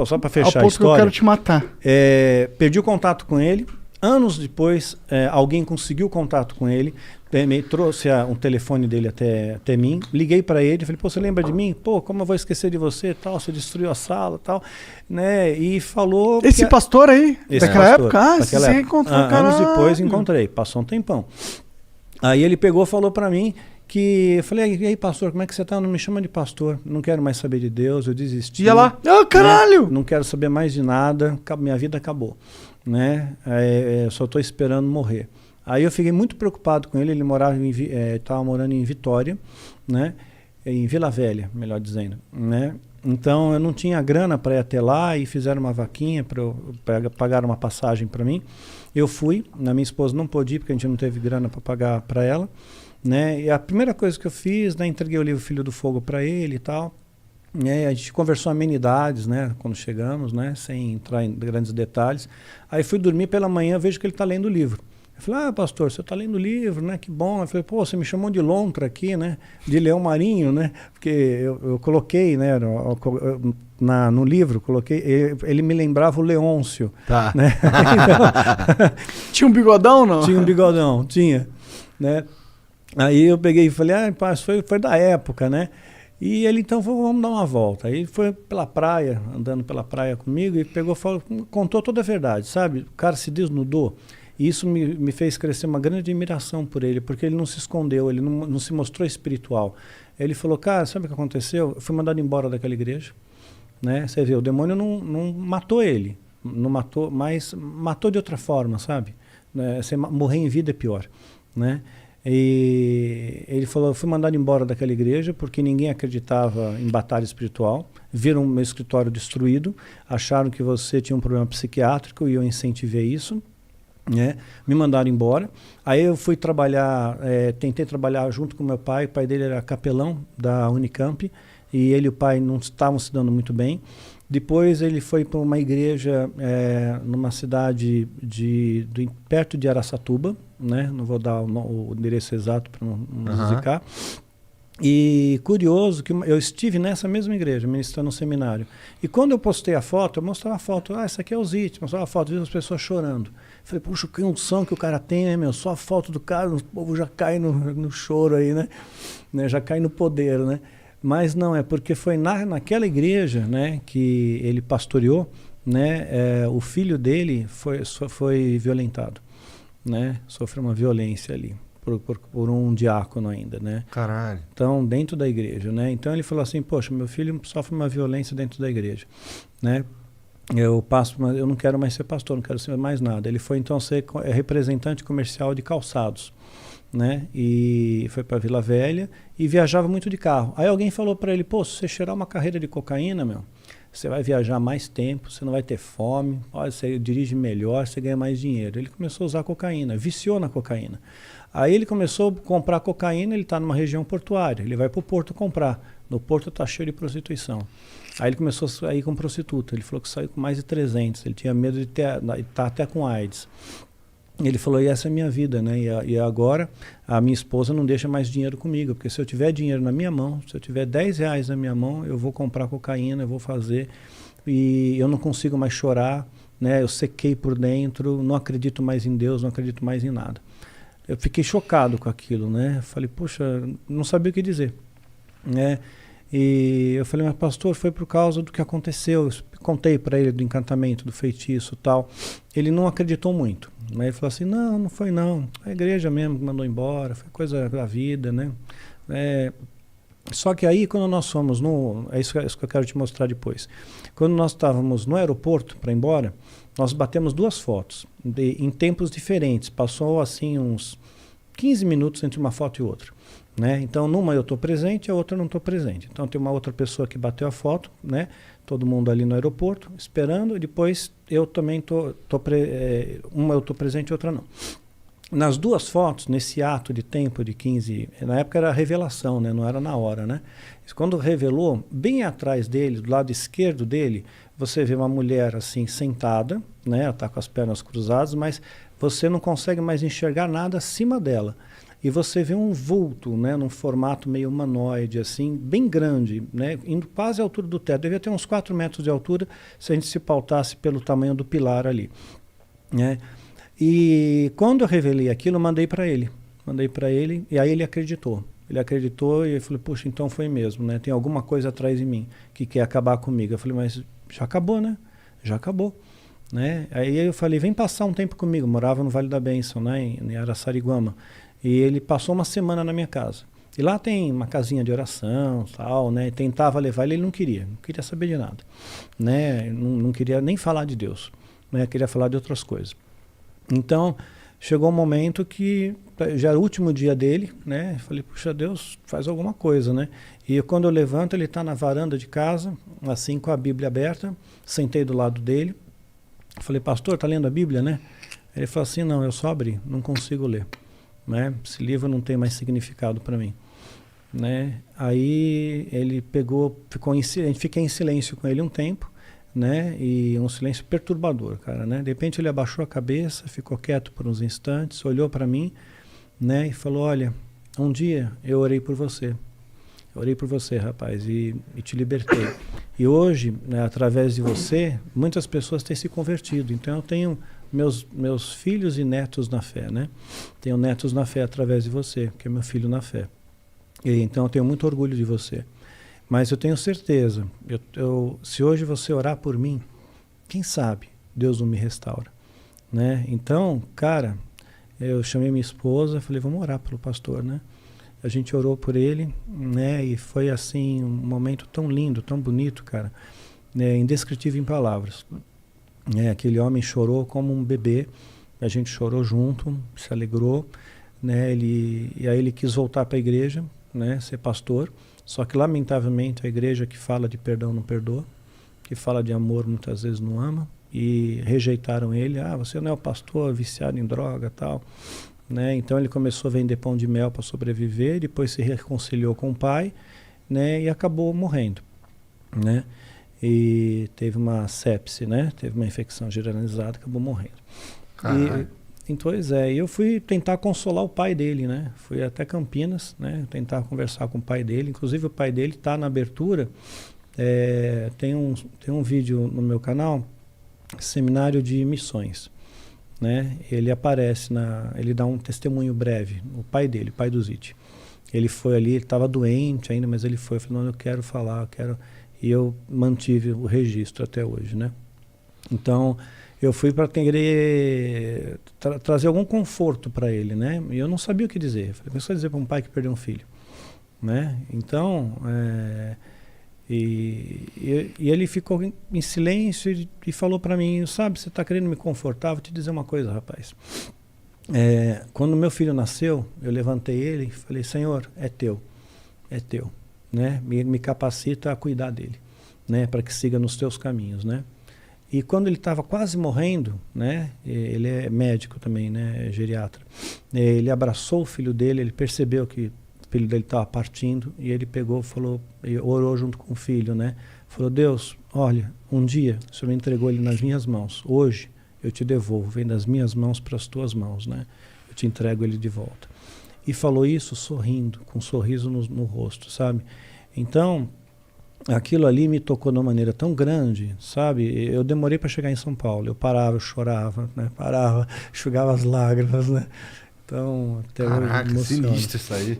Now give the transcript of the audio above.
Só para fechar a ponto que eu história. quero te matar. Perdi o contato com ele. Anos depois, alguém conseguiu contato com ele, me trouxe um telefone dele até mim, liguei para ele, falei, pô, você lembra de mim? Pô, como eu vou esquecer de você, tal, você destruiu a sala, tal, né? E falou... Esse pastor aí, daquela época? Você encontrou, anos depois encontrei, passou um tempão. Aí ele pegou e falou para mim que... Eu falei, e aí, pastor, como é que você tá? Não me chama de pastor, não quero mais saber de Deus, eu desisti. Ia lá, caralho! Né? Não quero saber mais de nada, minha vida acabou. Né? Só estou esperando morrer. Aí eu fiquei muito preocupado com ele. Ele morava estava morando em Vitória, né? Em Vila Velha, melhor dizendo, né? Então eu não tinha grana para ir até lá e fizeram uma vaquinha para pagar uma passagem para mim. Eu fui, minha esposa não pôde ir porque a gente não teve grana para pagar para ela, né? E a primeira coisa que eu fiz, né, entreguei o livro Filho do Fogo para ele e tal. A gente conversou amenidades, né, quando chegamos, né, sem entrar em grandes detalhes. Aí fui dormir pela manhã, vejo que ele está lendo o livro. Eu falei, pastor, você está lendo o livro, né, que bom. Eu falei, pô, você me chamou de lontra aqui, né, de leão marinho, né, porque eu coloquei, né, no livro, coloquei, ele me lembrava o Leôncio. Tá. Né? Então, tinha um bigodão, não? Tinha um bigodão, tinha, né. Aí eu peguei e falei, foi da época, né. E ele então falou, vamos dar uma volta. Aí foi pela praia, andando pela praia comigo, e contou toda a verdade, sabe? O cara se desnudou. E isso me fez crescer uma grande admiração por ele, porque ele não se escondeu, ele não se mostrou espiritual. Ele falou, cara, sabe o que aconteceu? Eu fui mandado embora daquela igreja. Né? Você vê, o demônio não matou ele, não matou, mas matou de outra forma, sabe? Você morrer em vida é pior, né? E ele falou, eu fui mandado embora daquela igreja porque ninguém acreditava em batalha espiritual, viram meu escritório destruído, acharam que você tinha um problema psiquiátrico e eu incentivei isso, né? Me mandaram embora. Aí eu fui trabalhar, tentei trabalhar junto com meu pai. O pai dele era capelão da Unicamp e ele e o pai não estavam se dando muito bem. Depois ele foi para uma igreja numa cidade perto de Araçatuba, né? Não vou dar o endereço exato para não zicar. E curioso que eu estive nessa mesma igreja, ministrando um seminário. E quando eu postei a foto, eu mostrava a foto, essa aqui é o Zite, mostrava a foto, vi as pessoas chorando. Falei, puxa, que unção que o cara tem, né, meu? Só a foto do cara, o povo já cai no choro aí, né? Já cai no poder, né? Mas não, é porque foi naquela igreja, né, que ele pastoreou, né, o filho dele foi violentado, né, sofreu uma violência ali, por um diácono ainda, né. Caralho. Então, dentro da igreja, né. Então ele falou assim, poxa, meu filho sofre uma violência dentro da igreja, né. Eu não quero mais ser pastor, não quero ser mais nada. Ele foi então ser representante comercial de calçados, né? E foi para Vila Velha e viajava muito de carro. Aí alguém falou para ele, pô, se você cheirar uma carreira de cocaína, meu, você vai viajar mais tempo, você não vai ter fome, olha, você dirige melhor, você ganha mais dinheiro. Ele começou a usar cocaína, viciou na cocaína. Aí ele começou a comprar cocaína, ele está numa região portuária, ele vai para o porto comprar. No porto está cheio de prostituição. Aí ele começou a sair com prostituta, ele falou que saiu com mais de 300, ele tinha medo de estar até com AIDS. Ele falou, e essa é a minha vida, né? E agora a minha esposa não deixa mais dinheiro comigo, porque se eu tiver dinheiro na minha mão, se eu tiver 10 reais na minha mão, eu vou comprar cocaína, eu vou fazer, e eu não consigo mais chorar, né? Eu sequei por dentro, não acredito mais em Deus, não acredito mais em nada. Eu fiquei chocado com aquilo, né? Falei, poxa, não sabia o que dizer, né? E eu falei, mas pastor, foi por causa do que aconteceu. Eu contei para ele do encantamento, do feitiço e tal. Ele não acreditou muito. Né? Ele falou assim, não foi não. A igreja mesmo mandou embora, foi coisa da vida, né? Só que aí, quando nós fomos é isso que eu quero te mostrar depois. Quando nós estávamos no aeroporto para ir embora, nós batemos 2 fotos em tempos diferentes. Passou assim uns 15 minutos entre uma foto e outra. Né? Então, numa eu estou presente, a outra não estou presente. Então, tem uma outra pessoa que bateu a foto, né? Todo mundo ali no aeroporto, esperando, e depois eu também uma eu estou presente e outra não. Nas 2 fotos, nesse ato de tempo de 15, na época era a revelação, né? Não era na hora, né? Quando revelou, bem atrás dele, do lado esquerdo dele, você vê uma mulher assim, sentada, né? Ela está com as pernas cruzadas, mas você não consegue mais enxergar nada acima dela. e você vê um vulto, né, num formato meio humanoide, assim, bem grande, né, indo quase à altura do teto. Devia ter uns 4 metros de altura se a gente se pautasse pelo tamanho do pilar ali, né? E quando eu revelei aquilo, eu mandei para ele, e aí ele acreditou. Ele acreditou e eu falei, puxa, então foi mesmo, né? Tem alguma coisa atrás de mim que quer acabar comigo. Eu falei, mas já acabou, né? Já acabou, né? Aí eu falei, vem passar um tempo comigo. Eu morava no Vale da Bênção, né? Em Araçariguama. E ele passou uma semana na minha casa. E lá tem uma casinha de oração, tal, né? Tentava levar ele, não queria saber de nada, né? Não queria nem falar de Deus, né? Queria falar de outras coisas. Então, chegou um momento que já era o último dia dele, né? Falei, puxa, Deus, faz alguma coisa, né? E quando eu levanto, ele está na varanda de casa, assim, com a Bíblia aberta, sentei do lado dele. Falei, pastor, tá lendo a Bíblia, né? Ele falou assim, não, eu só abri, não consigo ler, né? Esse livro não tem mais significado para mim, né? Aí ele pegou, fiquei em silêncio com ele um tempo, né? E um silêncio perturbador, cara, né? De repente ele abaixou a cabeça, ficou quieto por uns instantes, olhou para mim, né? E falou, olha, um dia eu orei por você, rapaz, e te libertei. E hoje, né, através de você, muitas pessoas têm se convertido. Então eu tenho meus filhos e netos na fé, né? Tenho netos na fé através de você, que é meu filho na fé. E então eu tenho muito orgulho de você. Mas eu tenho certeza, se hoje você orar por mim, quem sabe Deus não me restaura, né? Então, cara, eu chamei minha esposa, falei, vamos orar pelo pastor, né? A gente orou por ele, né? E foi assim, um momento tão lindo, tão bonito, cara, né? Indescritível em palavras. Aquele homem chorou como um bebê, a gente chorou junto, se alegrou, né? E aí ele quis voltar para a igreja, né? Ser pastor. Só que, lamentavelmente, a igreja que fala de perdão não perdoa, que fala de amor muitas vezes não ama, e rejeitaram ele. Ah, você não é o pastor, viciado em droga, tal, né? Então ele começou a vender pão de mel para sobreviver, depois se reconciliou com o pai, né? E acabou morrendo, né? E teve uma sepse, né? Teve uma infecção generalizada, acabou morrendo. Pois é, eu fui tentar consolar o pai dele, né? Fui até Campinas, né? Tentar conversar com o pai dele. Inclusive o pai dele está na abertura. Tem um vídeo no meu canal, Seminário de Missões, né? Ele aparece, ele dá um testemunho breve. O pai dele, o pai do Zite. Ele foi ali, ele estava doente ainda, mas ele foi. Eu falei, não, eu quero falar, eu quero... E eu mantive o registro até hoje, né? Então... eu fui para querer trazer algum conforto para ele, né? E eu não sabia o que dizer. Eu falei, mas só dizer para um pai que perdeu um filho, né? Então, e ele ficou em silêncio e falou para mim, sabe, você está querendo me confortar? Vou te dizer uma coisa, rapaz. Quando meu filho nasceu, eu levantei ele e falei, Senhor, é teu, né? Me capacita a cuidar dele, né? Para que siga nos teus caminhos, né? E quando ele estava quase morrendo, né, ele é médico também, né, geriatra, ele abraçou o filho dele, ele percebeu que o filho dele estava partindo, e ele pegou, falou, orou junto com o filho, né, falou, Deus, olha, um dia o Senhor me entregou ele nas minhas mãos, hoje eu te devolvo, vem das minhas mãos para as tuas mãos, né, eu te entrego ele de volta. E falou isso sorrindo, com um sorriso no rosto, sabe? Então... aquilo ali me tocou de uma maneira tão grande, sabe? Eu demorei para chegar em São Paulo. Eu parava, eu chorava, né? Parava, enxugava as lágrimas, né? Então, até caraca, sinistro isso aí.